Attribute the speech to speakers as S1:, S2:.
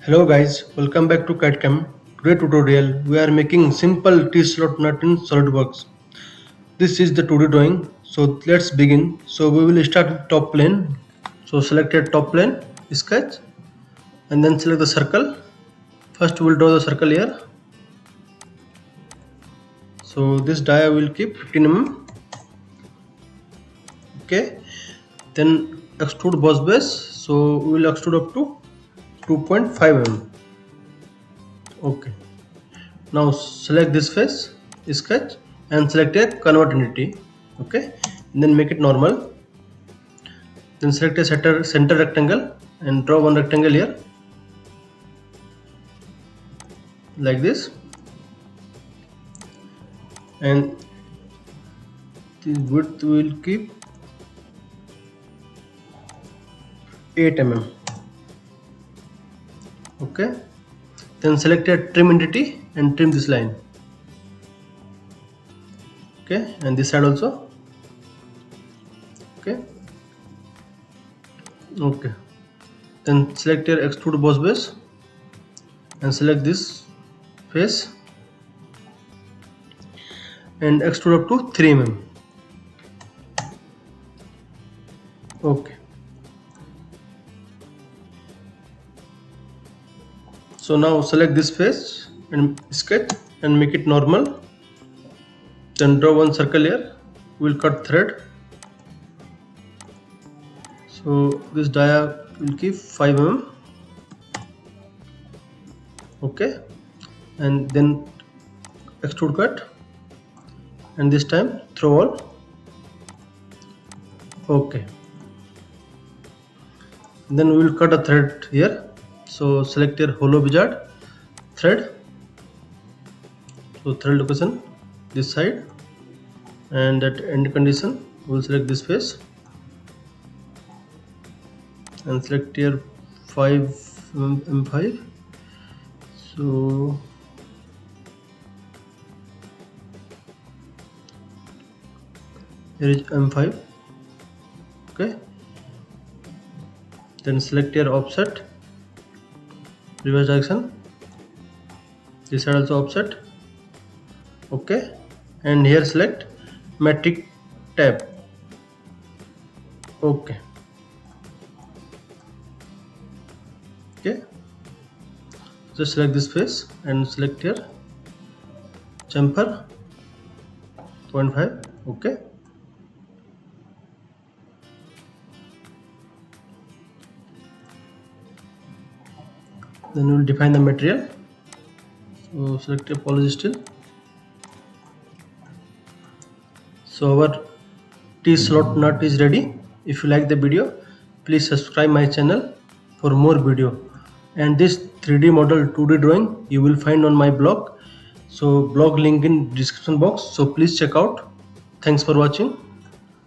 S1: Hello guys, welcome back to CADCAM. Today tutorial we are making simple T slot nut in SolidWorks. This is the 2D drawing. So let's begin. So we will start with top plane. So select a top plane, sketch, and then select the circle. First we will draw the circle here. So this dia will keep 15 mm. Okay. Then extrude boss base. So we will extrude up to 2.5 mm. Okay. Now select this face, sketch, and select a convert entity. Okay, and then make it normal. Then select a center rectangle and draw one rectangle here, like this. And the width will keep 8 mm. Okay. Then select a trim entity and trim this line. Okay, and this side also. Okay. Okay. Then select your extrude boss base and select this face and extrude up to 3 mm. Okay. So now select this face and sketch and make it normal. Then draw one circle here. We'll cut thread. So this dia will keep 5 mm. Okay, and then extrude cut, and this time throw all. Okay, then we will cut a thread here. So select your hollow wizard thread. So thread location this side, and at end condition we will select this face and select your 5 M5. So here is M5. Okay, then select your offset, reverse direction, this side also offset. Okay, and here select metric tab. Okay. Okay, just select this face and select here chamfer 0.5. Okay, then we will define the material. So select a polystyrene. So our T slot nut is ready. If you like the video, please subscribe my channel for more video. And this 3D model 2D drawing you will find on my blog. So blog link in description box. So please check out. Thanks for watching.